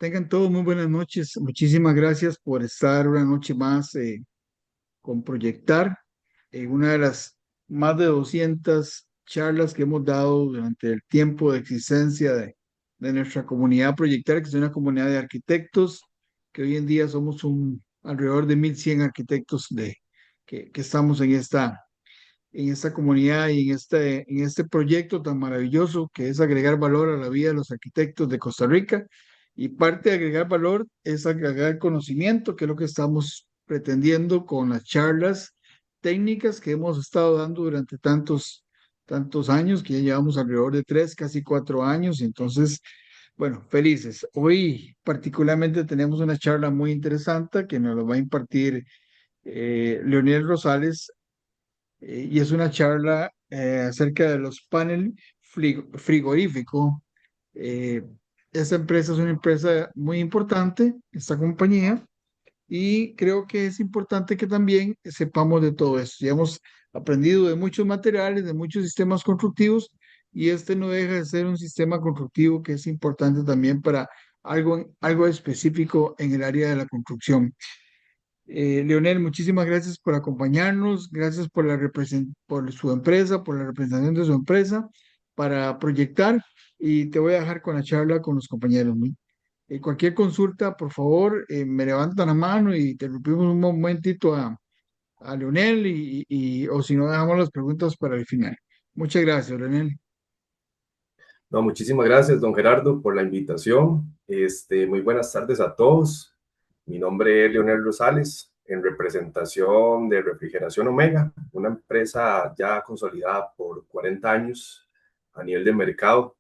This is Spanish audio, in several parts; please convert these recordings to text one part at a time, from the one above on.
Tengan todos muy buenas noches. Muchísimas gracias por estar una noche más con Proyectar en una de las más de 200 charlas que hemos dado durante el tiempo de existencia de nuestra comunidad Proyectar, que es una comunidad de arquitectos, que hoy en día somos alrededor de 1.100 arquitectos que estamos en esta comunidad y en este proyecto tan maravilloso que es agregar valor a la vida de los arquitectos de Costa Rica. Y parte de agregar valor es agregar conocimiento, que es lo que estamos pretendiendo con las charlas técnicas que hemos estado dando durante tantos años, que ya llevamos alrededor de 3, casi 4 años. Entonces, bueno, felices. Hoy particularmente tenemos una charla muy interesante que nos lo va a impartir Leonel Rosales, y es una charla acerca de los paneles frigoríficos. Eh, esta empresa es una empresa muy importante, esta compañía, y creo que es importante que también sepamos de todo esto. Ya hemos aprendido de muchos materiales, de muchos sistemas constructivos, y este no deja de ser un sistema constructivo que es importante también para algo específico en el área de la construcción. Leonel, muchísimas gracias por acompañarnos, gracias por su empresa, por la representación de su empresa para proyectar, y te voy a dejar con la charla con los compañeros, ¿no? Cualquier consulta, por favor, me levantan la mano y interrumpimos un momentito a Leonel, o si no, dejamos las preguntas para el final. Muchas gracias, Leonel. No, muchísimas gracias, don Gerardo, por la invitación. Muy buenas tardes a todos. Mi nombre es Leonel Rosales, en representación de Refrigeración Omega, una empresa ya consolidada por 40 años a nivel de mercado.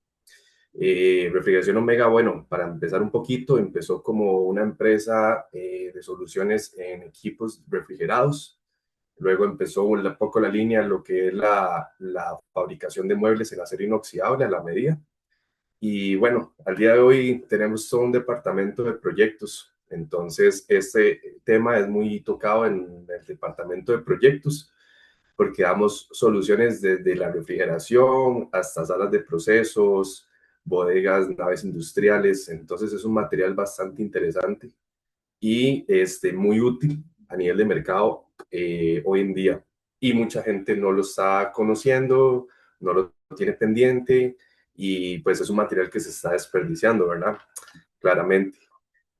Refrigeración Omega, bueno, para empezar un poquito, empezó como una empresa de soluciones en equipos refrigerados. Luego empezó un poco la línea, lo que es la fabricación de muebles en acero inoxidable a la medida. Y bueno, al día de hoy tenemos todo un departamento de proyectos. Entonces, este tema es muy tocado en el departamento de proyectos porque damos soluciones desde la refrigeración hasta salas de procesos, bodegas, naves industriales. Entonces, es un material bastante interesante y muy útil a nivel de mercado hoy en día. Y mucha gente no lo está conociendo, no lo tiene pendiente y pues es un material que se está desperdiciando, ¿verdad? Claramente.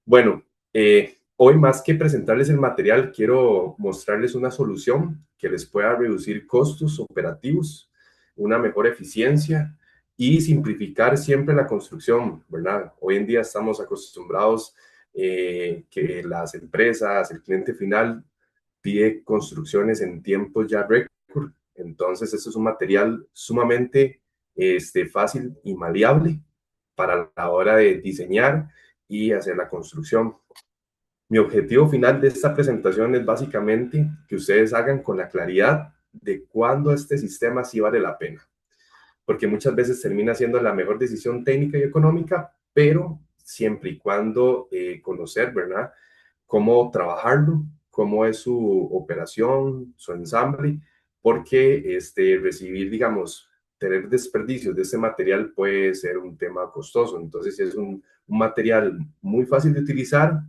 Bueno, hoy más que presentarles el material, quiero mostrarles una solución que les pueda reducir costos operativos, una mejor eficiencia y simplificar siempre la construcción, ¿verdad? Hoy en día estamos acostumbrados que las empresas, el cliente final pide construcciones en tiempos ya récord. Entonces, esto es un material sumamente fácil y maleable para la hora de diseñar y hacer la construcción. Mi objetivo final de esta presentación es básicamente que ustedes hagan con la claridad de cuándo este sistema sí vale la pena, porque muchas veces termina siendo la mejor decisión técnica y económica, pero siempre y cuando conocer, ¿verdad? Cómo trabajarlo, cómo es su operación, su ensamble, porque recibir, digamos, tener desperdicios de este material puede ser un tema costoso. Entonces es un material muy fácil de utilizar,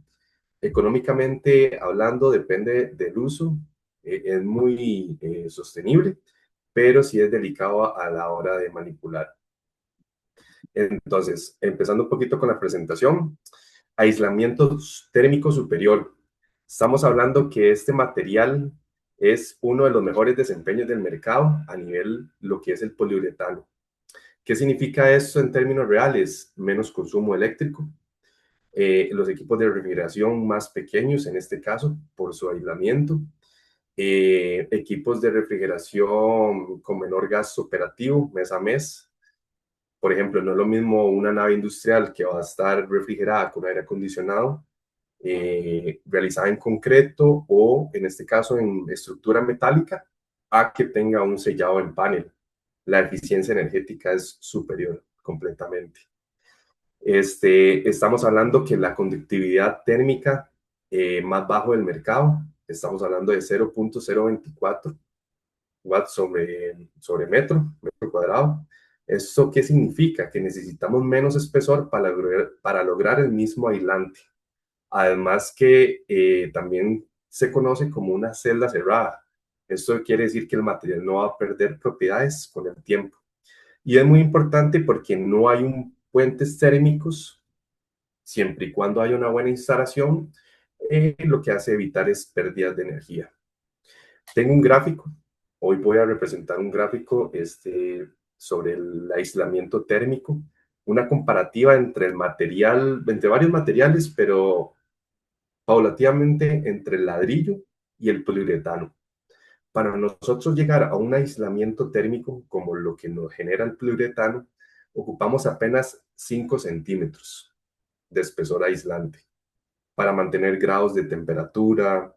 económicamente hablando, depende del uso, es muy sostenible, pero sí es delicado a la hora de manipular. Entonces, empezando un poquito con la presentación, aislamiento térmico superior. Estamos hablando que este material es uno de los mejores desempeños del mercado a nivel lo que es el poliuretano. ¿Qué significa esto en términos reales? Menos consumo eléctrico, los equipos de refrigeración más pequeños, en este caso, por su aislamiento, equipos de refrigeración con menor gasto operativo mes a mes. Por ejemplo, no es lo mismo una nave industrial que va a estar refrigerada con aire acondicionado, realizada en concreto o, en este caso, en estructura metálica, a que tenga un sellado en panel. La eficiencia energética es superior completamente. Estamos hablando que la conductividad térmica más bajo del mercado, estamos hablando de 0.024 watts sobre metro cuadrado. ¿Eso qué significa? Que necesitamos menos espesor para lograr el mismo aislante. Además que también se conoce como una celda cerrada. Esto quiere decir que el material no va a perder propiedades con el tiempo. Y es muy importante porque no hay puentes térmicos, siempre y cuando haya una buena instalación, lo que hace evitar es pérdidas de energía. Tengo un gráfico, hoy voy a representar un gráfico sobre el aislamiento térmico, una comparativa entre el material, entre varios materiales, pero paulativamente entre el ladrillo y el poliuretano. Para nosotros llegar a un aislamiento térmico como lo que nos genera el poliuretano, ocupamos apenas 5 centímetros de espesor aislante para mantener grados de temperatura,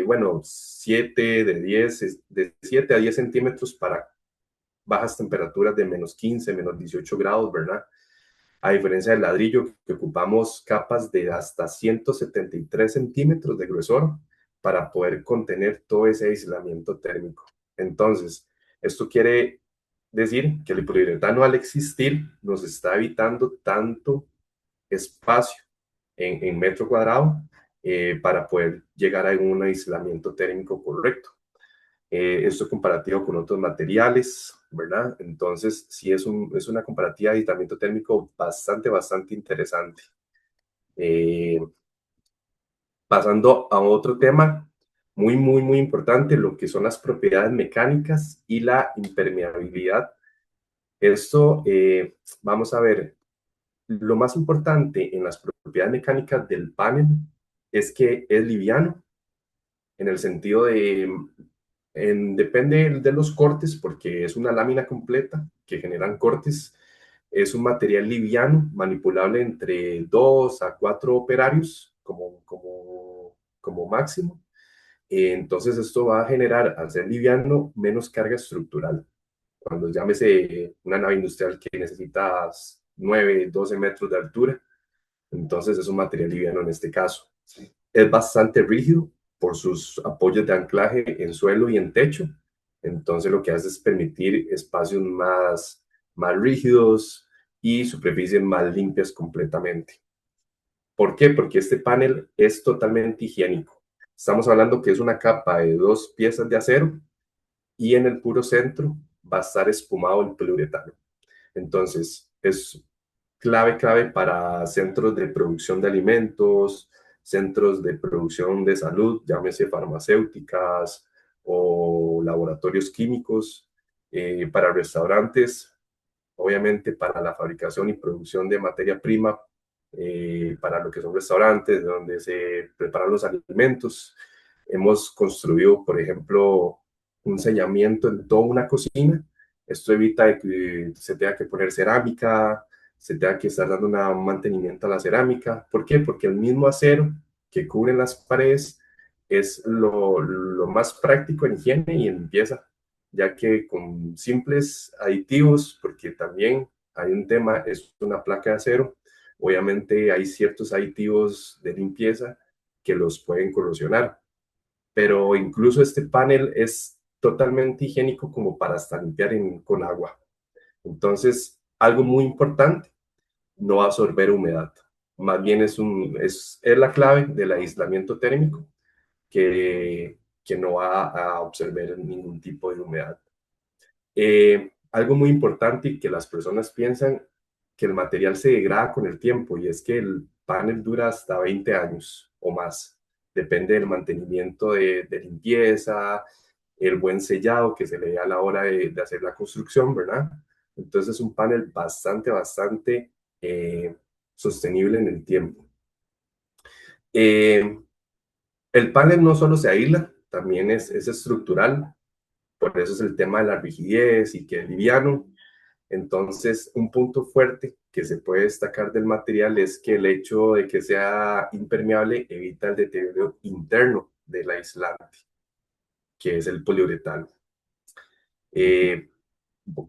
bueno, 7 a 10 centímetros para bajas temperaturas de -15, -18 grados, ¿verdad? A diferencia del ladrillo, que ocupamos capas de hasta 173 centímetros de gruesor para poder contener todo ese aislamiento térmico. Entonces, esto quiere decir que el poliuretano al existir nos está evitando tanto espacio en metro cuadrado para poder llegar a un aislamiento térmico correcto. Esto comparativo con otros materiales, ¿verdad? Entonces, sí es una comparativa de aislamiento térmico bastante interesante. Eh, Pasando a otro tema muy importante, lo que son las propiedades mecánicas y la impermeabilidad. Esto, vamos a ver, lo más importante en las propiedades mecánicas del panel es que es liviano, en el sentido de, depende de los cortes, porque es una lámina completa que generan cortes. Es un material liviano, manipulable entre 2 a 4 operarios como máximo. Entonces esto va a generar, al ser liviano, menos carga estructural. Cuando llámese una nave industrial que necesita 9, 12 metros de altura, entonces es un material liviano en este caso. Es bastante rígido por sus apoyos de anclaje en suelo y en techo. Entonces lo que hace es permitir espacios más rígidos y superficies más limpias completamente. ¿Por qué? Porque este panel es totalmente higiénico. Estamos hablando que es una capa de 2 piezas de acero y en el puro centro va a estar espumado el poliuretano. Entonces, es clave para centros de producción de alimentos, centros de producción de salud, llámese farmacéuticas o laboratorios químicos, para restaurantes, obviamente para la fabricación y producción de materia prima, para lo que son restaurantes donde se preparan los alimentos. Hemos construido, por ejemplo, un sellamiento en toda una cocina. Esto evita que se tenga que poner cerámica, se tenga que estar dando un mantenimiento a la cerámica. ¿Por qué? Porque el mismo acero que cubre las paredes es lo más práctico en higiene y en limpieza, ya que con simples aditivos, porque también hay un tema, es una placa de acero, obviamente hay ciertos aditivos de limpieza que los pueden corrosionar, pero incluso este panel es totalmente higiénico como para hasta limpiar con agua. Entonces, algo muy importante, no absorber humedad. Más bien es la clave del aislamiento térmico, que no va a absorber ningún tipo de humedad. Algo muy importante y que las personas piensan, que el material se degrada con el tiempo, y es que el panel dura hasta 20 años o más. Depende del mantenimiento de limpieza, el buen sellado que se le dé a la hora de hacer la construcción, ¿verdad? Entonces es un panel bastante sostenible en el tiempo. Eh, el panel no solo se aísla, también es estructural. Por eso es el tema de la rigidez y que es liviano. Entonces, un punto fuerte que se puede destacar del material es que el hecho de que sea impermeable evita el deterioro interno del aislante, que es el poliuretano. Eh,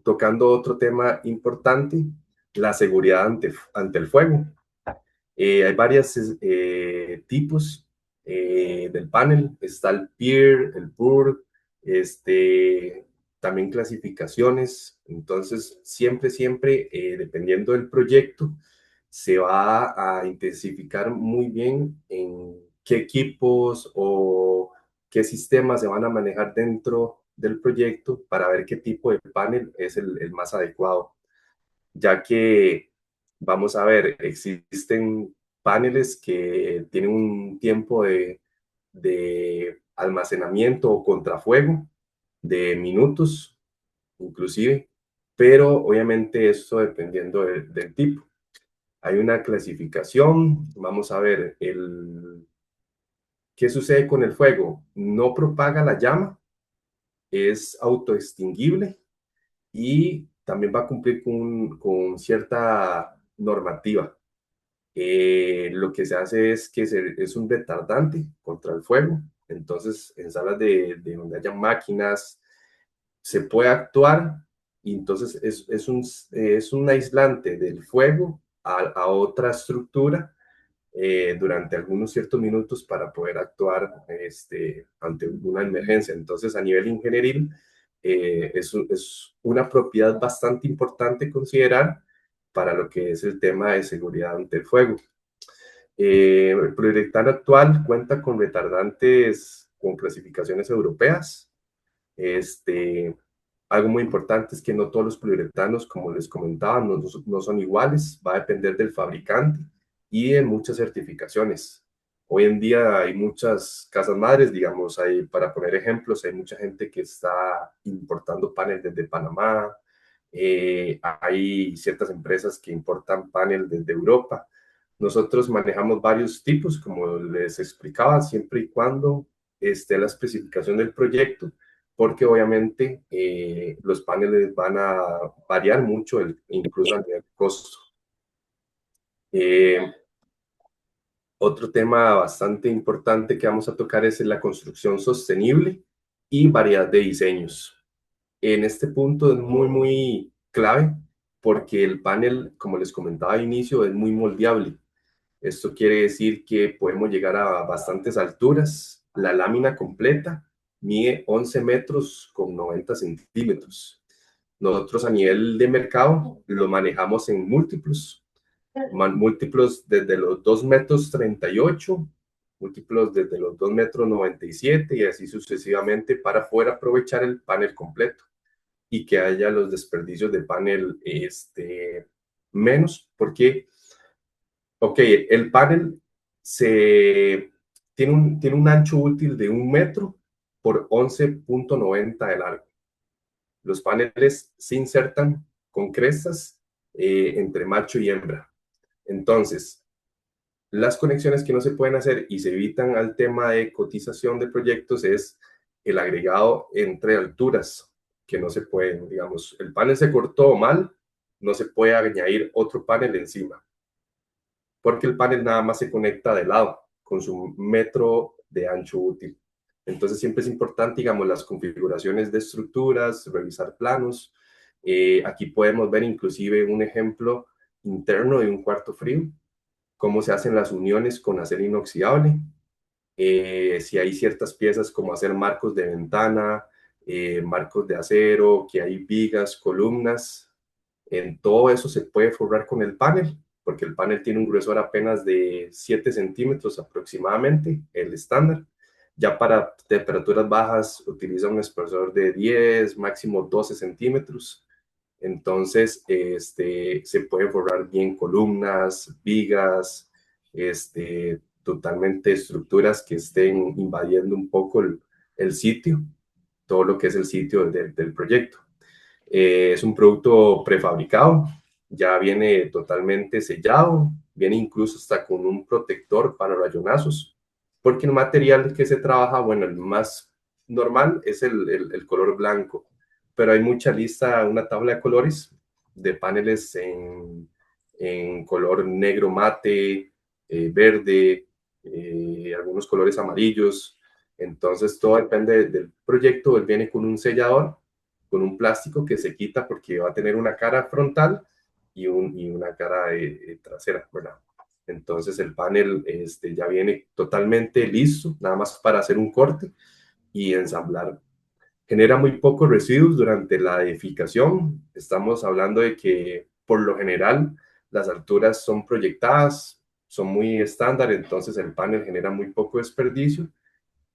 Tocando otro tema importante, la seguridad ante el fuego. Hay varios tipos del panel. Está el PIR, el PUR, también clasificaciones. Entonces, siempre, dependiendo del proyecto, se va a intensificar muy bien en qué equipos o qué sistemas se van a manejar dentro del proyecto para ver qué tipo de panel es el más adecuado, ya que vamos a ver, existen paneles que tienen un tiempo de almacenamiento o contrafuego de minutos, inclusive, pero obviamente eso dependiendo del tipo. Hay una clasificación, vamos a ver, ¿qué sucede con el fuego? No propaga la llama, es autoextinguible y también va a cumplir con cierta normativa. Lo que se hace es que es un retardante contra el fuego. Entonces, en salas de donde haya máquinas, se puede actuar y entonces es un aislante del fuego a otra estructura durante algunos ciertos minutos para poder actuar ante una emergencia. Entonces, a nivel ingenieril, es una propiedad bastante importante considerar para lo que es el tema de seguridad ante el fuego. El proyectano actual cuenta con retardantes con clasificaciones europeas. Este, Algo muy importante es que no todos los poliuretanos, como les comentaba, no son iguales, va a depender del fabricante y de muchas certificaciones. Hoy en día hay muchas casas madres, digamos, para poner ejemplos, hay mucha gente que está importando paneles desde Panamá, hay ciertas empresas que importan panel desde Europa. Nosotros manejamos varios tipos, como les explicaba, siempre y cuando esté la especificación del proyecto, porque obviamente los paneles van a variar mucho, incluso a nivel costo. Eh, Otro tema bastante importante que vamos a tocar es la construcción sostenible y variedad de diseños. En este punto es muy clave porque el panel, como les comentaba al inicio, es muy moldeable. Esto quiere decir que podemos llegar a bastantes alturas. La lámina completa mide 11 metros con 90 centímetros. Nosotros a nivel de mercado lo manejamos en múltiplos desde los 2 metros 38, múltiplos desde los 2 metros 97 y así sucesivamente para poder aprovechar el panel completo y que haya los desperdicios de panel menos, porque ok, el panel tiene un ancho útil de 1 metro por 11,90 de largo. Los paneles se insertan con crestas entre macho y hembra. Entonces, las conexiones que no se pueden hacer y se evitan al tema de cotización de proyectos es el agregado entre alturas, que no se pueden, digamos, el panel se cortó mal, no se puede añadir otro panel encima porque el panel nada más se conecta de lado con su metro de ancho útil. Entonces siempre es importante, digamos, las configuraciones de estructuras, revisar planos. Aquí podemos ver inclusive un ejemplo interno de un cuarto frío, cómo se hacen las uniones con acero inoxidable, si hay ciertas piezas como hacer marcos de ventana, marcos de acero, que hay vigas, columnas, en todo eso se puede forrar con el panel, porque el panel tiene un grosor apenas de 7 centímetros aproximadamente, el estándar. Ya para temperaturas bajas utiliza un espesor de 10, máximo 12 centímetros. Entonces, se pueden forrar bien columnas, vigas, totalmente estructuras que estén invadiendo un poco el sitio, todo lo que es el sitio del proyecto. Es un producto prefabricado, ya viene totalmente sellado, viene incluso hasta con un protector para rayonazos, porque el material que se trabaja, bueno, el más normal es el color blanco, pero hay mucha lista, una tabla de colores de paneles en color negro mate, verde, algunos colores amarillos. Entonces todo depende del proyecto. Él viene con un sellador, con un plástico que se quita porque va a tener una cara frontal y una cara trasera, ¿verdad? Entonces el panel ya viene totalmente listo, nada más para hacer un corte y ensamblar. genera muy pocos residuos durante la edificación. Estamos hablando de que por lo general las alturas son proyectadas, son muy estándar, entonces el panel genera muy poco desperdicio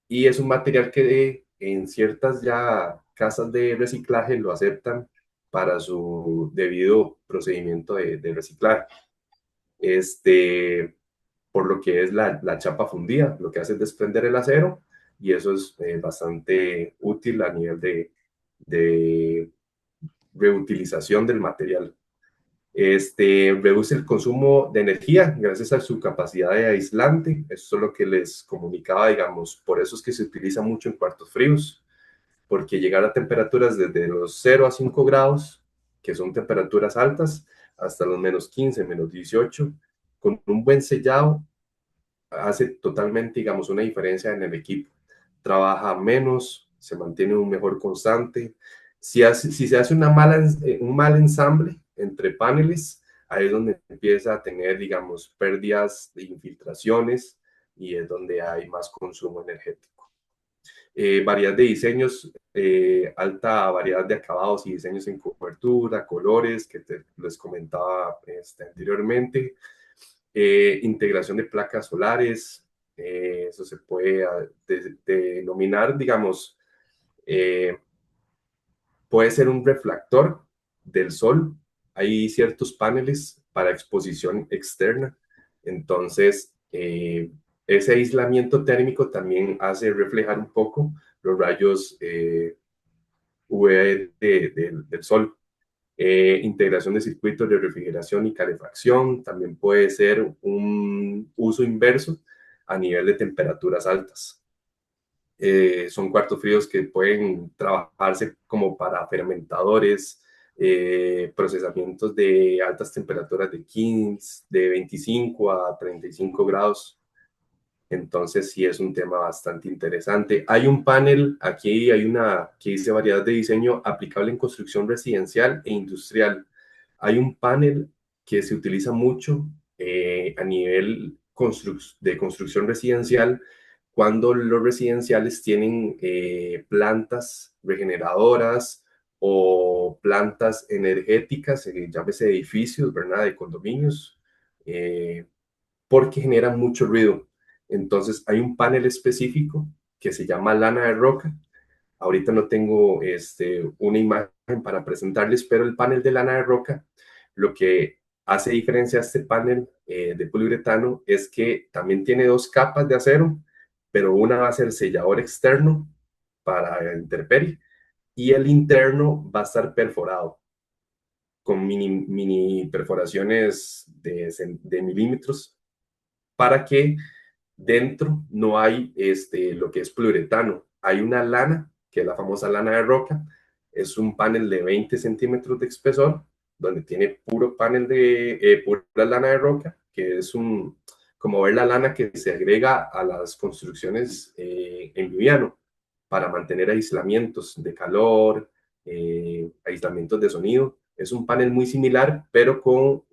y es un material que en ciertas ya casas de reciclaje lo aceptan para su debido procedimiento de reciclaje. Este, por lo que es la chapa fundida, lo que hace es desprender el acero y eso es bastante útil a nivel de reutilización del material. Reduce el consumo de energía gracias a su capacidad de aislante. Eso es lo que les comunicaba, digamos. Por eso es que se utiliza mucho en cuartos fríos, porque llegar a temperaturas desde los 0 a 5 grados, que son temperaturas altas, hasta los -15, -18, con un buen sellado, hace totalmente, digamos, una diferencia en el equipo. Trabaja menos, se mantiene un mejor constante. Si se hace un mal ensamble entre paneles, ahí es donde empieza a tener, digamos, pérdidas de infiltraciones y es donde hay más consumo energético. Variedad de diseños, alta variedad de acabados y diseños en cobertura, colores, que les comentaba anteriormente. Integración de placas solares, eso se puede denominar, digamos, eh, puede ser un reflector del sol. Hay ciertos paneles para exposición externa, entonces ese aislamiento térmico también hace reflejar un poco los rayos UV del sol. Integración de circuitos de refrigeración y calefacción, también puede ser un uso inverso a nivel de temperaturas altas. Son cuartos fríos que pueden trabajarse como para fermentadores, procesamientos de altas temperaturas de 15, de 25 a 35 grados. Entonces sí es un tema bastante interesante. Hay un panel, aquí hay una que dice variedad de diseño aplicable en construcción residencial e industrial. Hay un panel que se utiliza mucho a nivel de construcción residencial cuando los residenciales tienen plantas regeneradoras o plantas energéticas, llámese edificios, ¿verdad? De condominios, porque generan mucho ruido. Entonces hay un panel específico que se llama lana de roca. Ahorita no tengo una imagen para presentarles, pero el panel de lana de roca, lo que hace diferencia a este panel de poliuretano es que también tiene dos capas de acero, pero una va a ser sellador externo para intemperie y el interno va a estar perforado con mini perforaciones de milímetros para que dentro no hay lo que es poliuretano. Hay una lana, que es la famosa lana de roca, es un panel de 20 centímetros de espesor, donde tiene puro panel pura lana de roca, que es como ver la lana que se agrega a las construcciones en liviano para mantener aislamientos de calor, aislamientos de sonido. Es un panel muy similar, pero con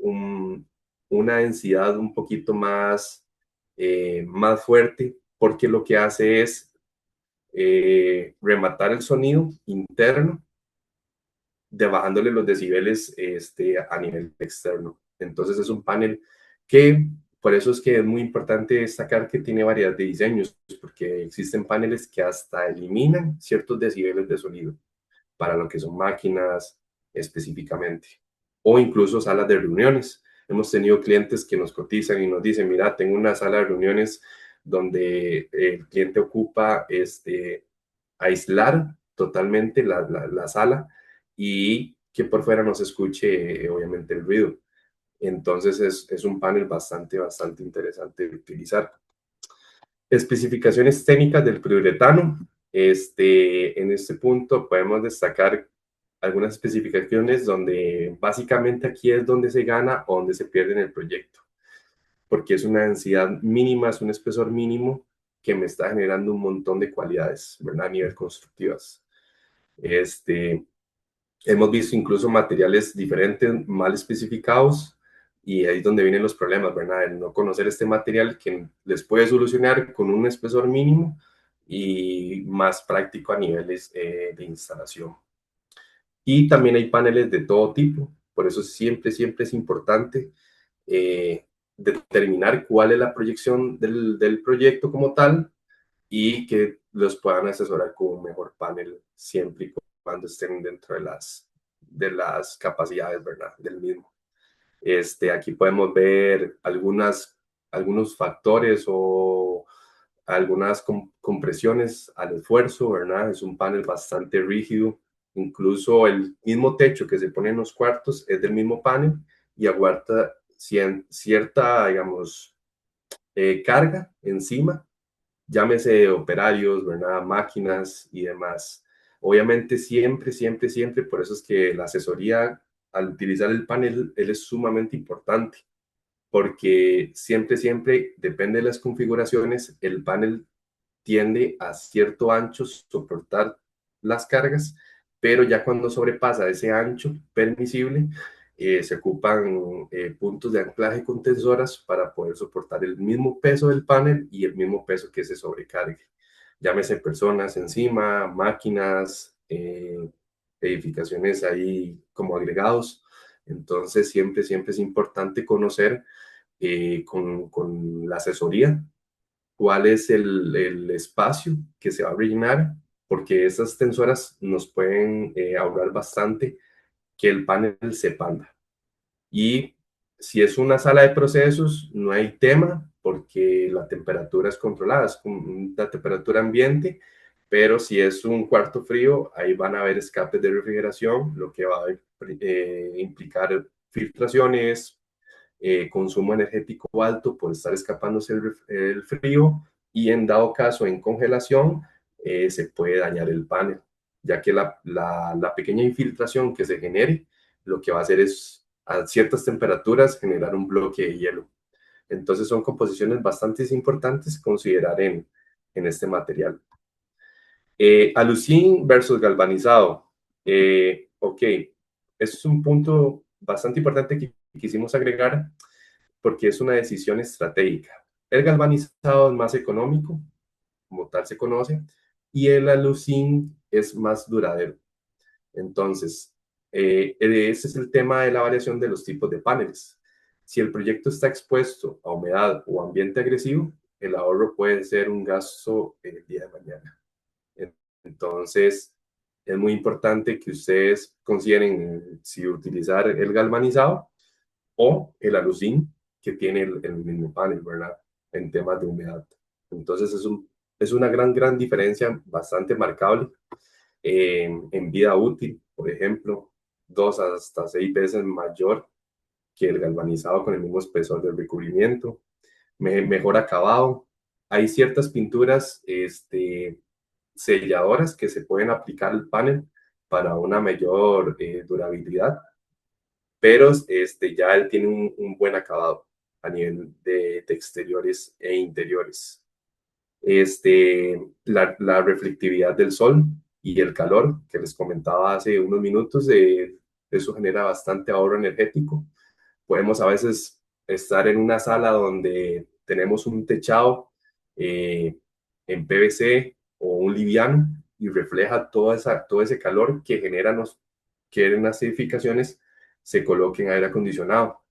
una densidad un poquito más fuerte, porque lo que hace es rematar el sonido interno, bajándole los decibeles a nivel externo. Entonces es un panel que, por eso es que es muy importante destacar que tiene variedad de diseños, porque existen paneles que hasta eliminan ciertos decibeles de sonido para lo que son máquinas específicamente, o incluso salas de reuniones. Hemos tenido clientes que nos cotizan y nos dicen, mira, tengo una sala de reuniones donde el cliente ocupa aislar totalmente la sala y que por fuera no se escuche obviamente el ruido. Entonces es un panel bastante interesante de utilizar. Especificaciones técnicas del poliuretano. En este punto podemos destacar algunas especificaciones donde básicamente aquí es donde se gana o donde se pierde en el proyecto, porque es una densidad mínima, es un espesor mínimo que me está generando un montón de cualidades, ¿verdad? A nivel constructivas. Hemos visto incluso materiales diferentes, mal especificados, y ahí es donde vienen los problemas, ¿verdad? El no conocer este material que les puede solucionar con un espesor mínimo y más práctico a niveles de instalación. Y también hay paneles de todo tipo, por eso siempre, siempre es importante eh, determinar cuál es la proyección del proyecto como tal y que los puedan asesorar con un mejor panel siempre y cuando estén dentro de las capacidades, ¿verdad? Del mismo. Aquí podemos ver algunos factores o algunas compresiones al esfuerzo, ¿verdad? Es un panel bastante rígido. Incluso el mismo techo que se pone en los cuartos es del mismo panel y aguanta cierta, digamos, carga encima, llámese operarios, ¿verdad? Máquinas y demás. Obviamente siempre, siempre, siempre, por eso es que la asesoría al utilizar el panel, él es sumamente importante, porque siempre, siempre, depende de las configuraciones, el panel tiende a cierto ancho soportar las cargas, pero ya cuando sobrepasa ese ancho permisible, se ocupan puntos de anclaje con tensoras para poder soportar el mismo peso del panel y el mismo peso que se sobrecargue. Llámese personas encima, máquinas, edificaciones ahí como agregados. Entonces, siempre, siempre es importante conocer con la asesoría cuál es el espacio que se va a rellenar, porque esas tensoras nos pueden ahorrar bastante que el panel se panda. Y si es una sala de procesos, no hay tema, porque la temperatura es controlada, es con la temperatura ambiente, pero si es un cuarto frío, ahí van a haber escapes de refrigeración, lo que va a implicar filtraciones, consumo energético alto por estar escapándose el frío y en dado caso en congelación se puede dañar el panel, ya que la pequeña infiltración que se genere lo que va a hacer es a ciertas temperaturas generar un bloque de hielo. Entonces son composiciones bastante importantes considerar en este material. Alucín versus galvanizado. Ok, eso es un punto bastante importante que quisimos agregar porque es una decisión estratégica. El galvanizado es más económico, como tal se conoce, y el alucín es más duradero. Entonces, ese es el tema de la variación de los tipos de paneles. Si el proyecto está expuesto a humedad o ambiente agresivo, el ahorro puede ser un gasto el día de mañana. Entonces, es muy importante que ustedes consideren si utilizar el galvanizado o el alucín que tiene el mismo panel, ¿verdad? En temas de humedad. Entonces es una gran, gran diferencia bastante marcable en vida útil, por ejemplo, 2 hasta 6 veces mayor que el galvanizado con el mismo espesor del recubrimiento, mejor acabado. Hay ciertas pinturas selladoras que se pueden aplicar al panel para una mayor durabilidad, pero ya él tiene un buen acabado a nivel de exteriores e interiores. La reflectividad del sol y el calor que les comentaba hace unos minutos, eso genera bastante ahorro energético. Podemos a veces estar en una sala donde tenemos un techado eh, en PVC o un liviano y refleja todo ese calor que que en las edificaciones se coloque en aire acondicionado.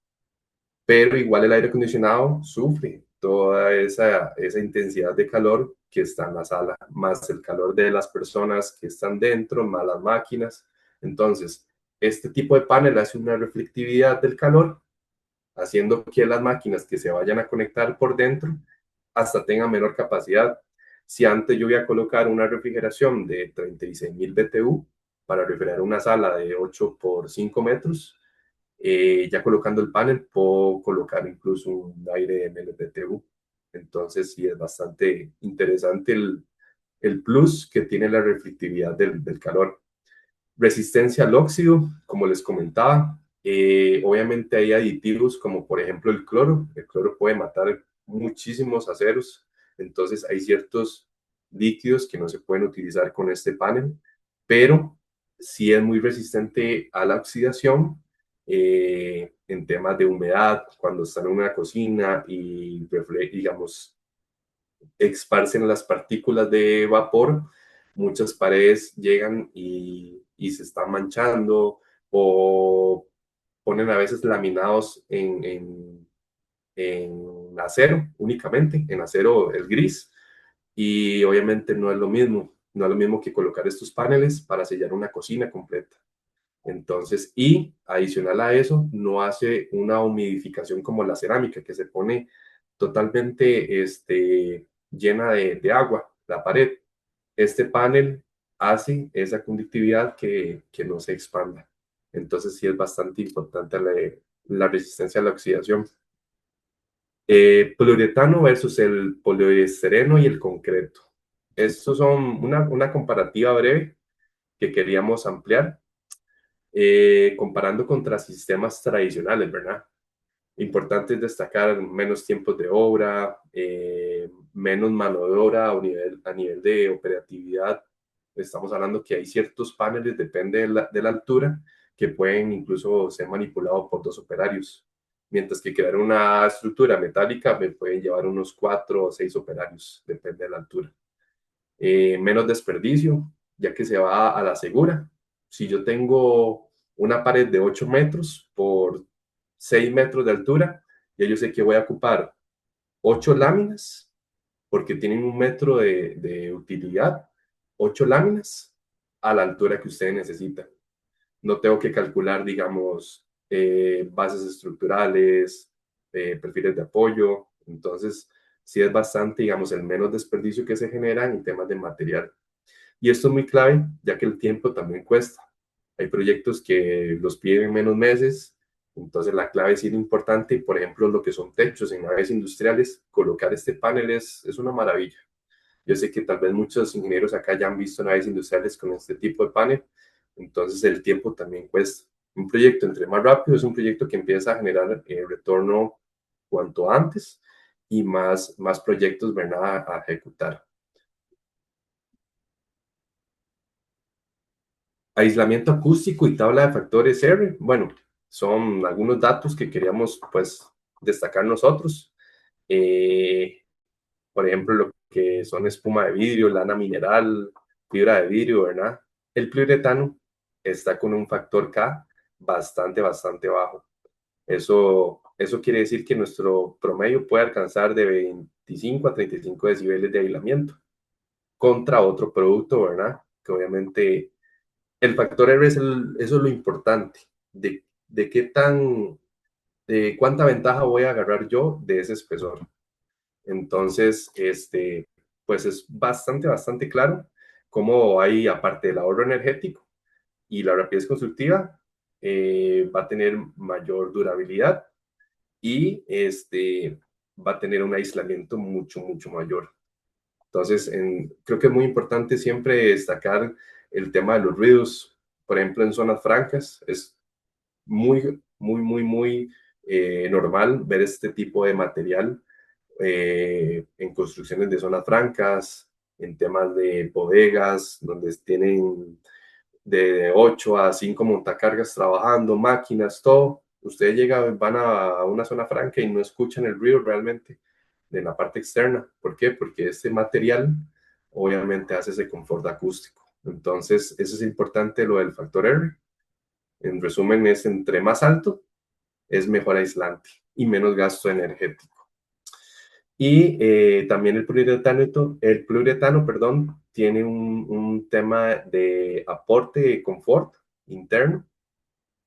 Pero igual el aire acondicionado sufre toda esa intensidad de calor que está en la sala, más el calor de las personas que están dentro, más las máquinas. Entonces, este tipo de panel hace una reflectividad del calor, haciendo que las máquinas que se vayan a conectar por dentro hasta tengan menor capacidad. Si antes yo voy a colocar una refrigeración de 36.000 BTU para refrigerar una sala de 8 por 5 metros, ya colocando el panel puedo colocar incluso un aire de menos BTU. Entonces sí es bastante interesante el plus que tiene la reflectividad del calor. Resistencia al óxido, como les comentaba. Obviamente hay aditivos como por ejemplo el cloro. El cloro puede matar muchísimos aceros. Entonces hay ciertos líquidos que no se pueden utilizar con este panel, pero sí es muy resistente a la oxidación en temas de humedad, cuando está en una cocina y digamos esparcen las partículas de vapor, muchas paredes llegan y se están manchando o ponen a veces laminados en acero únicamente, en acero el gris, y obviamente no es lo mismo, no es lo mismo que colocar estos paneles para sellar una cocina completa. Entonces, y adicional a eso, no hace una humidificación como la cerámica, que se pone totalmente llena de agua, la pared. Este panel hace esa conductividad que no se expanda. Entonces, sí es bastante importante la resistencia a la oxidación. Poliuretano versus el poliestireno y el concreto. Estos son una comparativa breve que queríamos ampliar, comparando contra sistemas tradicionales, ¿verdad? Importante es destacar menos tiempos de obra, menos mano de obra a nivel de operatividad. Estamos hablando que hay ciertos paneles, depende de la altura, que pueden incluso ser manipulados por 2 operarios, mientras que crear una estructura metálica me pueden llevar unos 4 o 6 operarios, depende de la altura. Menos desperdicio, ya que se va a la segura. Si yo tengo una pared de 8 metros por 6 metros de altura, ya yo sé que voy a ocupar 8 láminas, porque tienen 1 metro de utilidad, 8 láminas a la altura que ustedes necesitan. No tengo que calcular, digamos, bases estructurales, perfiles de apoyo. Entonces, sí es bastante, digamos, el menos desperdicio que se genera en temas de material. Y esto es muy clave, ya que el tiempo también cuesta. Hay proyectos que los piden en menos meses, entonces la clave es ir importante. Por ejemplo, lo que son techos en naves industriales, colocar este panel es una maravilla. Yo sé que tal vez muchos ingenieros acá ya han visto naves industriales con este tipo de panel, entonces el tiempo también cuesta. Un proyecto entre más rápido es un proyecto que empieza a generar retorno cuanto antes y más proyectos van a ejecutar. Aislamiento acústico y tabla de factores R. Bueno, son algunos datos que queríamos pues destacar nosotros. Eh, por ejemplo, lo que son espuma de vidrio, lana mineral, fibra de vidrio, ¿verdad? El poliuretano está con un factor K bastante bajo. Eso quiere decir que nuestro promedio puede alcanzar de 25 a 35 decibeles de aislamiento contra otro producto, ¿verdad? Que obviamente el factor R eso es lo importante, de qué de cuánta ventaja voy a agarrar yo de ese espesor. Entonces, pues es bastante claro cómo hay, aparte del ahorro energético y la rapidez constructiva, va a tener mayor durabilidad y va a tener un aislamiento mucho mayor. Entonces, creo que es muy importante siempre destacar el tema de los ruidos. Por ejemplo, en zonas francas es muy normal ver este tipo de material en construcciones de zonas francas, en temas de bodegas, donde tienen de 8 a 5 montacargas trabajando, máquinas, todo. Ustedes llegan, van a una zona franca y no escuchan el ruido realmente de la parte externa. ¿Por qué? Porque este material obviamente hace ese confort acústico. Entonces, eso es importante, lo del factor R. En resumen, es entre más alto, es mejor aislante y menos gasto energético. Y también el poliuretano, perdón, tiene un tema de aporte de confort interno,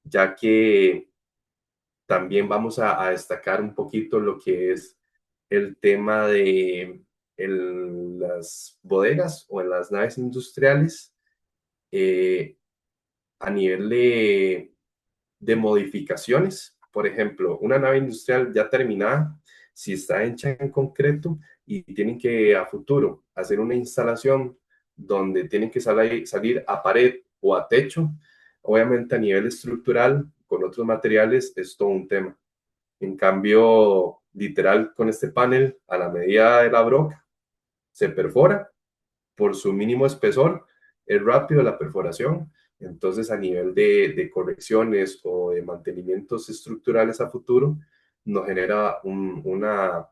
ya que también vamos a destacar un poquito lo que es el tema de las bodegas o en las naves industriales, eh, a nivel de modificaciones. Por ejemplo, una nave industrial ya terminada, si está hecha en concreto y tienen que a futuro hacer una instalación donde tienen que salir a pared o a techo, obviamente a nivel estructural, con otros materiales, es todo un tema. En cambio, literal, con este panel, a la medida de la broca, se perfora por su mínimo espesor, es rápido la perforación. Entonces, a nivel de correcciones o de mantenimientos estructurales a futuro, nos genera una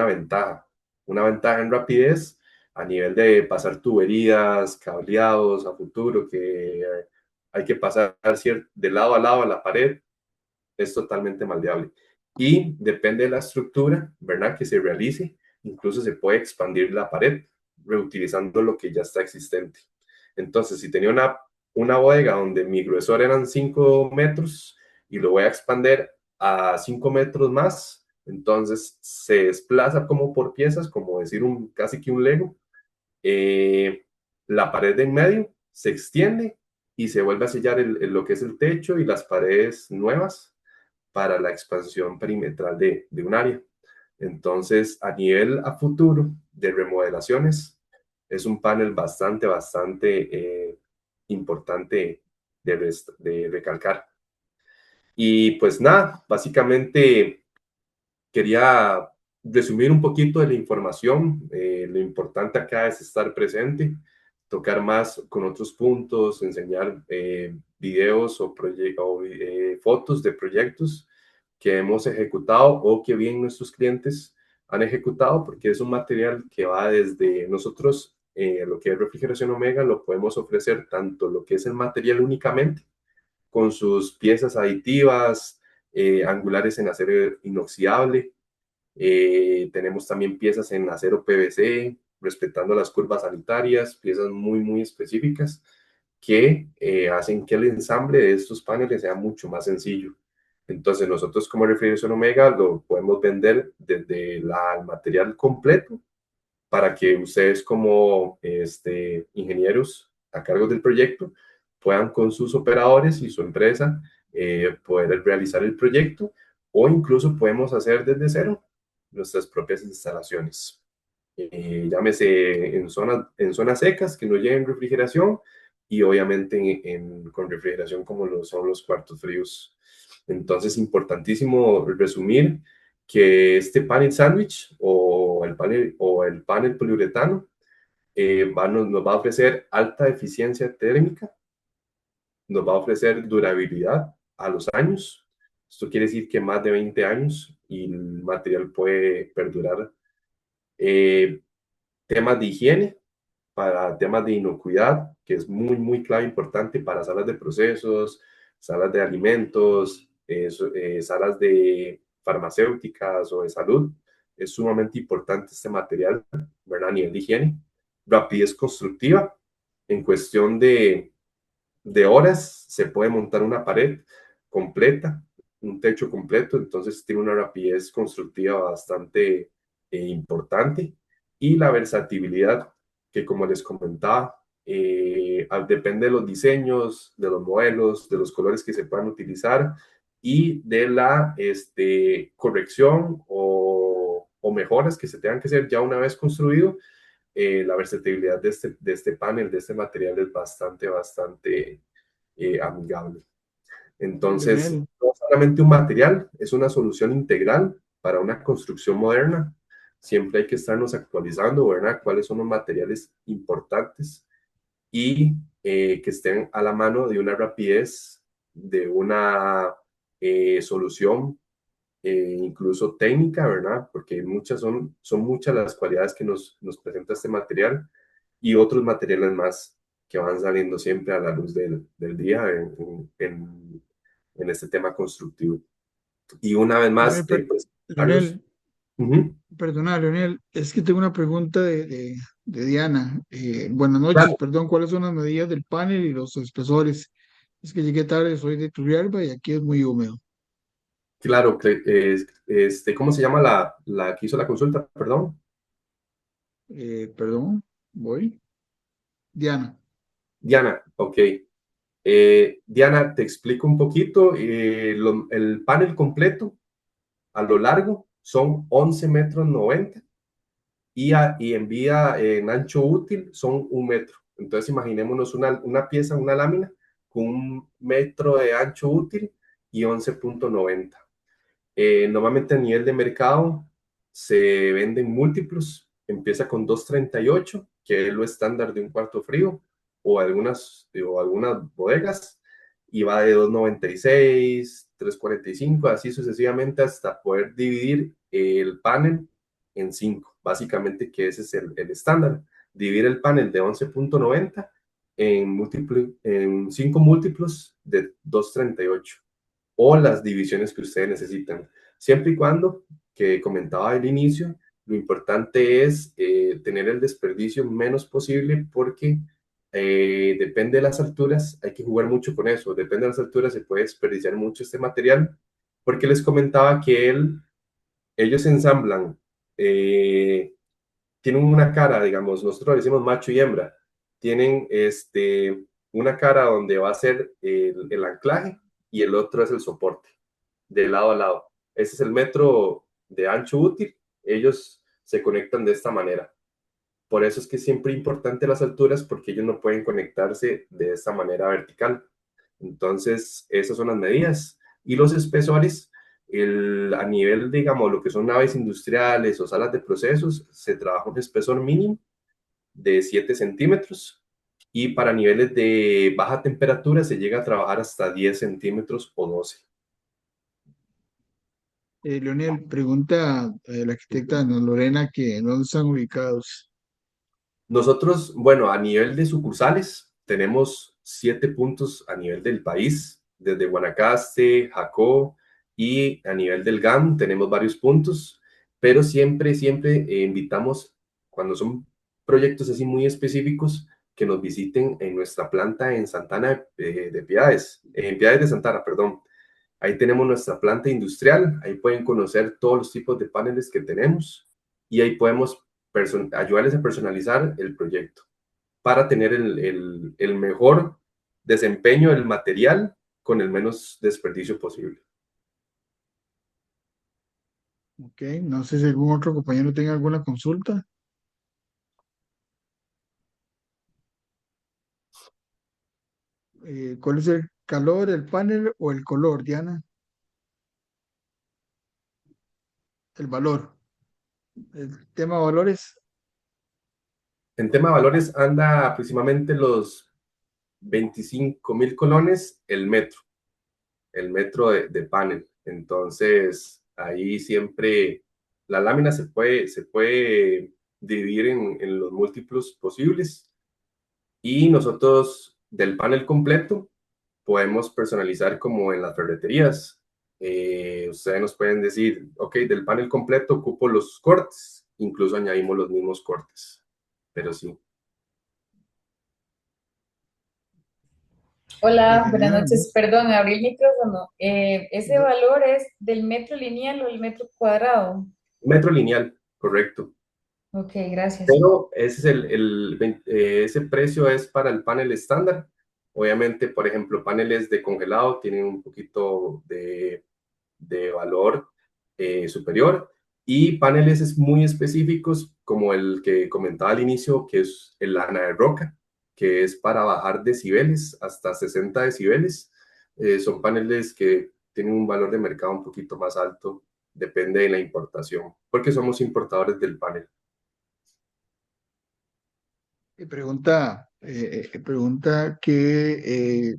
ventaja. una ventaja en rapidez a nivel de pasar tuberías, cableados a futuro, que hay que pasar de lado a lado a la pared, es totalmente maldeable. Y depende de la estructura, ¿verdad? Que se realice, incluso se puede expandir la pared reutilizando lo que ya está existente. Entonces, si tenía una bodega donde mi gruesor eran 5 metros y lo voy a expandir a 5 metros más, entonces se desplaza como por piezas, como decir casi que un Lego. eh, la pared de en medio se extiende y se vuelve a sellar lo que es el techo y las paredes nuevas para la expansión perimetral de un área. Entonces, a nivel a futuro de remodelaciones, es un panel bastante importante de recalcar. Y pues nada, básicamente quería resumir un poquito de la información. Lo importante acá es estar presente, tocar más con otros puntos, enseñar videos o fotos de proyectos que hemos ejecutado o que bien nuestros clientes han ejecutado, porque es un material que va desde nosotros, lo que es refrigeración Omega, lo podemos ofrecer tanto lo que es el material únicamente, con sus piezas aditivas, angulares en acero inoxidable. Tenemos también piezas en acero PVC, respetando las curvas sanitarias, piezas muy específicas que hacen que el ensamble de estos paneles sea mucho más sencillo. Entonces, nosotros como Refrigeración Omega lo podemos vender desde el material completo para que ustedes como ingenieros a cargo del proyecto puedan con sus operadores y su empresa poder realizar el proyecto, o incluso podemos hacer desde cero nuestras propias instalaciones. Llámese en zonas secas que no lleven refrigeración, y obviamente con refrigeración como lo son los cuartos fríos. Entonces, importantísimo resumir que este panel sándwich o el panel poliuretano nos va a ofrecer alta eficiencia térmica, nos va a ofrecer durabilidad a los años. Esto quiere decir que más de 20 años y el material puede perdurar. Eh, Temas de higiene, para temas de inocuidad, que es muy clave, importante para salas de procesos, salas de alimentos, salas de farmacéuticas o de salud. Es sumamente importante este material, ¿verdad? A nivel de higiene. Rapidez constructiva, en cuestión de horas se puede montar una pared completa, un techo completo, entonces tiene una rapidez constructiva bastante importante. Y la versatilidad, que como les comentaba, depende de los diseños, de los modelos, de los colores que se puedan utilizar y de la corrección o mejoras que se tengan que hacer ya una vez construido. La versatilidad de este panel, de este material, es bastante amigable. Entonces, Leonel, no solamente un material, es una solución integral para una construcción moderna. Siempre hay que estarnos actualizando, ¿verdad? ¿Cuáles son los materiales importantes y que estén a la mano de una rapidez, de una solución incluso técnica, ¿verdad? Porque son muchas las cualidades que nos presenta este material, y otros materiales más que van saliendo siempre a la luz del día en este tema constructivo. Y una vez Leonel, más, pues, Carlos. Leonel, Uh-huh. perdona, Leonel, es que tengo una pregunta de Diana. Buenas noches, Claro, perdón, ¿cuáles son las medidas del panel y los espesores? Es que llegué tarde, soy de Turrialba y aquí es muy húmedo. claro, ¿cómo se llama la que hizo la consulta? Perdón. Perdón, voy. Diana. Diana, ok. Diana, te explico un poquito. El panel completo a lo largo son 11 metros 90, y en vía, en ancho útil, son 1 metro. Entonces imaginémonos una pieza, una lámina con 1 metro de ancho útil y 11,90. Normalmente a nivel de mercado se venden múltiplos, empieza con 2,38, que es lo estándar de un cuarto frío, o algunas bodegas, y va de 2,96, 3,45, así sucesivamente hasta poder dividir el panel en 5, básicamente que ese es el estándar. Dividir el panel de 11.90 en 5 múltiplos de 238 o las divisiones que ustedes necesitan, siempre y cuando, que comentaba al inicio, lo importante es tener el desperdicio menos posible porque depende de las alturas, hay que jugar mucho con eso, depende de las alturas se puede desperdiciar mucho este material, porque les comentaba que ellos ensamblan, tienen una cara, digamos, nosotros le decimos macho y hembra, tienen una cara donde va a ser el anclaje y el otro es el soporte, de lado a lado. Ese es el metro de ancho útil, ellos se conectan de esta manera. Por eso es que es siempre importante las alturas porque ellos no pueden conectarse de esta manera vertical. Entonces, esas son las medidas. Y los espesores, a nivel, digamos, lo que son naves industriales o salas de procesos, se trabaja un espesor mínimo de 7 centímetros y para niveles de baja temperatura se llega a trabajar hasta 10 centímetros o 12. Leonel, pregunta la arquitecta Ana Lorena que no están ubicados. Nosotros, bueno, a nivel de sucursales, tenemos 7 puntos a nivel del país, desde Guanacaste, Jacó, y a nivel del GAM tenemos varios puntos, pero siempre, siempre invitamos, cuando son proyectos así muy específicos, que nos visiten en nuestra planta en Santana de Piedades, en Piedades de Santana, perdón. Ahí tenemos nuestra planta industrial, ahí pueden conocer todos los tipos de paneles que tenemos y ahí podemos ayudarles a personalizar el proyecto para tener el mejor desempeño del material con el menos desperdicio posible. Ok, no sé si algún otro compañero tenga alguna consulta. ¿Cuál es el calor, el panel o el color, Diana? El valor. El tema de valores. En tema de valores anda aproximadamente los 25.000 colones el metro de panel. Entonces, ahí siempre la lámina se puede dividir en los múltiplos posibles y nosotros del panel completo podemos personalizar como en las ferreterías. Ustedes nos pueden decir, ok, del panel completo ocupo los cortes, incluso añadimos los mismos cortes, pero sí. Hola, buenas Genial, ¿no? noches. Perdón, abrí el micrófono. ¿Ese No, valor es del metro lineal o el metro cuadrado? Metro lineal, correcto. Ok, gracias. Pero ese es ese precio es para el panel estándar. Obviamente, por ejemplo, paneles de congelado tienen un poquito de valor superior y paneles muy específicos como el que comentaba al inicio, que es el lana de roca, que es para bajar decibeles hasta 60 decibeles. Son paneles que tienen un valor de mercado un poquito más alto, depende de la importación, porque somos importadores del panel. pregunta que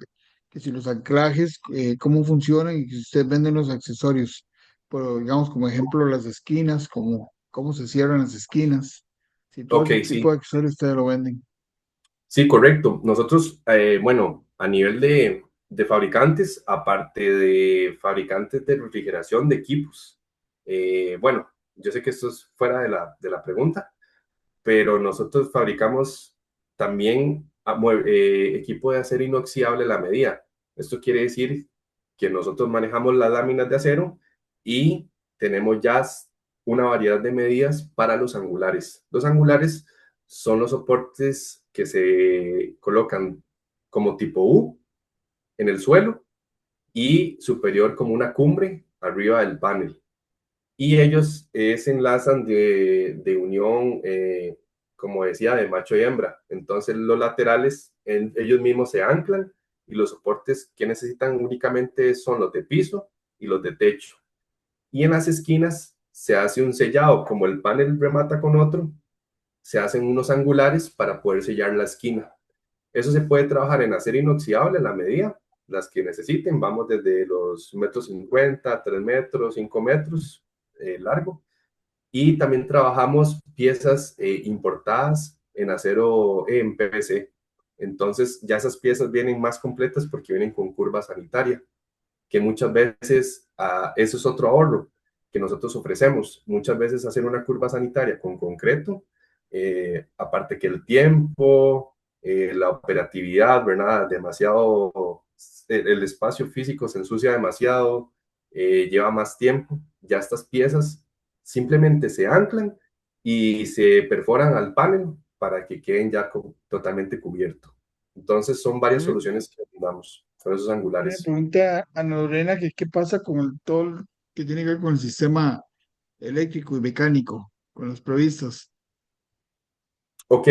si los anclajes, cómo funcionan y que si ustedes venden los accesorios. Pero, digamos, como ejemplo, las esquinas, cómo se cierran las esquinas. Si todo Ok, ese tipo sí. de accesorios ustedes lo venden. Sí, correcto. Nosotros, bueno, a nivel de fabricantes, aparte de fabricantes de refrigeración de equipos, bueno, yo sé que esto es fuera de la pregunta, pero nosotros fabricamos también equipo de acero inoxidable a la medida. Esto quiere decir que nosotros manejamos las láminas de acero y tenemos ya una variedad de medidas para los angulares. Los angulares son los soportes que se colocan como tipo U en el suelo y superior como una cumbre arriba del panel y ellos se enlazan de unión, como decía, de macho y hembra. Entonces los laterales ellos mismos se anclan y los soportes que necesitan únicamente son los de piso y los de techo. Y en las esquinas se hace un sellado, como el panel remata con otro, se hacen unos angulares para poder sellar la esquina. Eso se puede trabajar en acero inoxidable a la medida, las que necesiten, vamos desde los 1,50 m, 3 metros, 5 metros largo, y también trabajamos piezas importadas en acero en PVC. Entonces ya esas piezas vienen más completas porque vienen con curva sanitaria, que muchas veces eso es otro ahorro que nosotros ofrecemos. Muchas veces hacer una curva sanitaria con concreto, aparte que el tiempo, la operatividad, ¿verdad? Demasiado, el espacio físico se ensucia demasiado, lleva más tiempo. Ya estas piezas simplemente se anclan y se perforan al panel para que queden ya totalmente cubiertos. Entonces son varias Yo soluciones que damos con esos le angulares. pregunté a Ana Lorena que qué pasa con todo lo que tiene que ver con el sistema eléctrico y mecánico, con los previstos. Ok,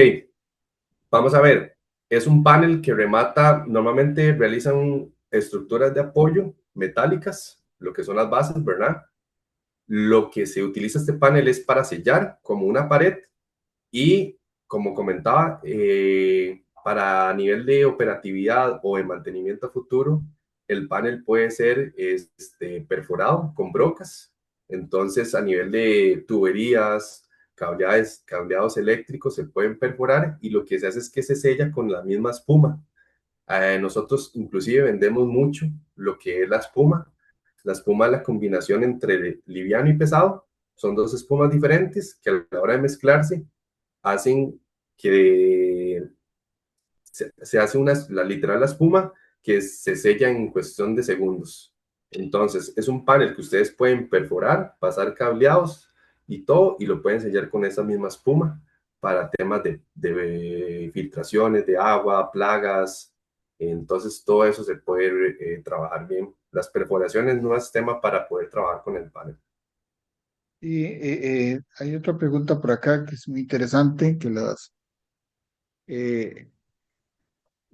vamos a ver. Es un panel que remata, normalmente realizan estructuras de apoyo metálicas, lo que son las bases, ¿verdad? Lo que se utiliza este panel es para sellar como una pared y, como comentaba, para nivel de operatividad o de mantenimiento a futuro, el panel puede ser perforado con brocas. Entonces, a nivel de tuberías, cableados eléctricos se pueden perforar y lo que se hace es que se sella con la misma espuma. Nosotros inclusive vendemos mucho lo que es la espuma. La espuma es la combinación entre liviano y pesado. Son dos espumas diferentes que a la hora de mezclarse hacen que se hace literal la espuma que se sella en cuestión de segundos. Entonces, es un panel que ustedes pueden perforar, pasar cableados y todo, y lo pueden sellar con esa misma espuma para temas de filtraciones de agua, plagas. Entonces, todo eso se puede trabajar bien. Las perforaciones no es tema para poder trabajar con el panel. Y hay otra pregunta por acá que es muy interesante,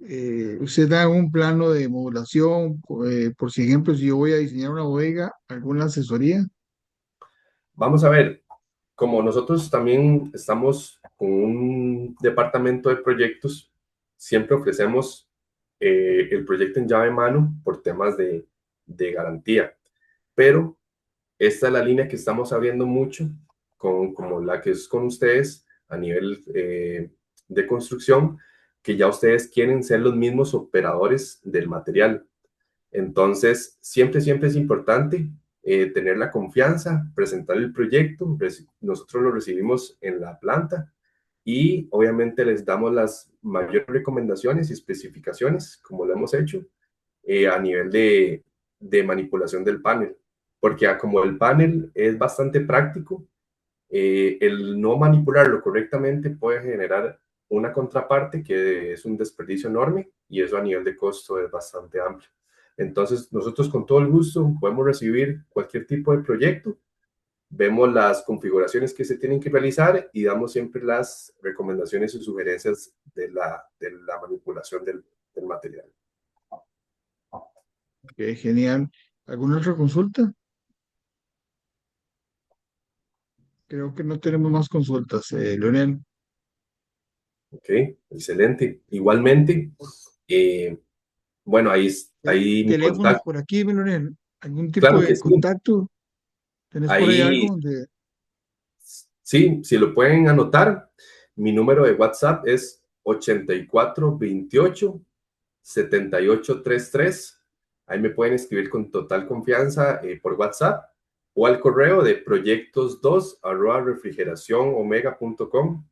eh, usted da un plano de modulación, por si ejemplo, si yo voy a diseñar una bodega, alguna asesoría. Vamos a ver, como nosotros también estamos con un departamento de proyectos, siempre ofrecemos el proyecto en llave en mano por temas de garantía, pero esta es la línea que estamos abriendo mucho, como la que es con ustedes a nivel de construcción, que ya ustedes quieren ser los mismos operadores del material. Entonces, siempre es importante tener la confianza, presentar el proyecto. Nosotros lo recibimos en la planta y obviamente les damos las mayores recomendaciones y especificaciones, como lo hemos hecho, a nivel de manipulación del panel. Porque como el panel es bastante práctico, el no manipularlo correctamente puede generar una contraparte que es un desperdicio enorme y eso a nivel de costo es bastante amplio. Entonces, nosotros con todo el gusto podemos recibir cualquier tipo de proyecto, vemos las configuraciones que se tienen que realizar y damos siempre las recomendaciones y sugerencias de la manipulación del material. Genial. ¿Alguna otra consulta? Creo que no tenemos más consultas, Leonel. ¿Ok? Excelente. Igualmente, eh, bueno, ahí mi Teléfonos contacto. por aquí, Leonel. ¿Algún tipo Claro que de sí. contacto? ¿Tenés por ahí Ahí algo donde sí, si lo pueden anotar, mi número de WhatsApp es 8428-7833. Ahí me pueden escribir con total confianza por WhatsApp o al correo de proyectos2@refrigeracionomega.com.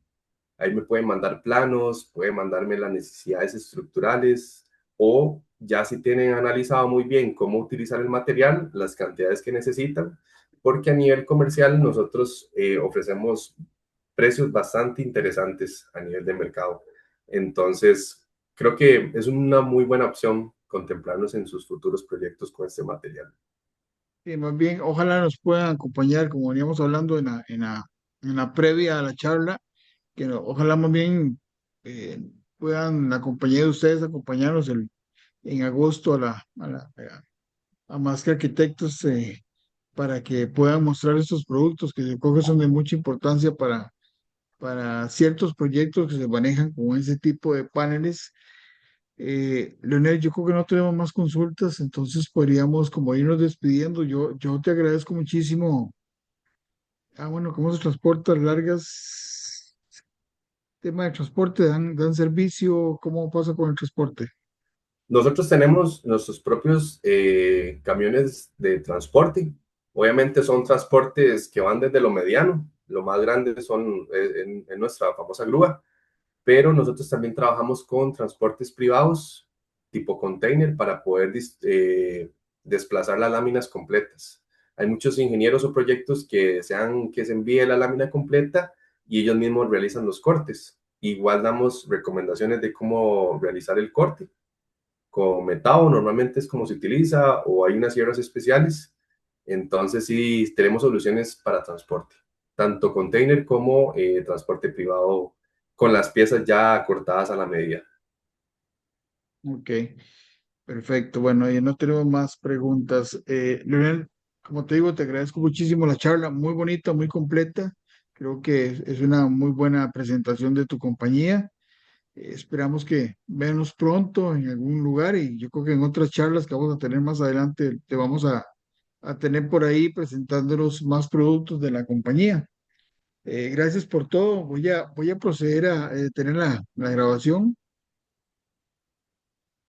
Ahí me pueden mandar planos, pueden mandarme las necesidades estructurales o ya si tienen analizado muy bien cómo utilizar el material, las cantidades que necesitan, porque a nivel comercial nosotros ofrecemos precios bastante interesantes a nivel de mercado. Entonces, creo que es una muy buena opción contemplarnos en sus futuros proyectos con este material. más bien, ojalá nos puedan acompañar, como veníamos hablando en la previa a la charla, ojalá más bien eh, puedan, la compañía de ustedes, acompañarnos en agosto a Más que Arquitectos, para que puedan mostrar estos productos que yo creo que son de mucha importancia para ciertos proyectos que se manejan con ese tipo de paneles. Leonel, yo creo que no tenemos más consultas, entonces podríamos como irnos despidiendo. Yo te agradezco muchísimo Bueno, ¿cómo se transporta largas? Tema de transporte, dan servicio, ¿cómo pasa con el transporte? Nosotros tenemos nuestros propios camiones de transporte. Obviamente son transportes que van desde lo mediano, lo más grande son en nuestra famosa grúa, pero nosotros también trabajamos con transportes privados tipo container para poder desplazar las láminas completas. Hay muchos ingenieros o proyectos que desean que se envíe la lámina completa y ellos mismos realizan los cortes. Igual damos recomendaciones de cómo realizar el corte. Con metao normalmente es como se utiliza o hay unas sierras especiales. Entonces sí tenemos soluciones para transporte, tanto container como transporte privado con las piezas ya cortadas a la medida. Ok, perfecto. Bueno, y no tenemos más preguntas. Leonel, como te digo, te agradezco muchísimo la charla, muy bonita, muy completa. Creo que es una muy buena presentación de tu compañía. Esperamos que veamos pronto en algún lugar y yo creo que en otras charlas que vamos a tener más adelante te vamos a tener por ahí presentándonos más productos de la compañía. Gracias por todo. Voy a proceder a tener la grabación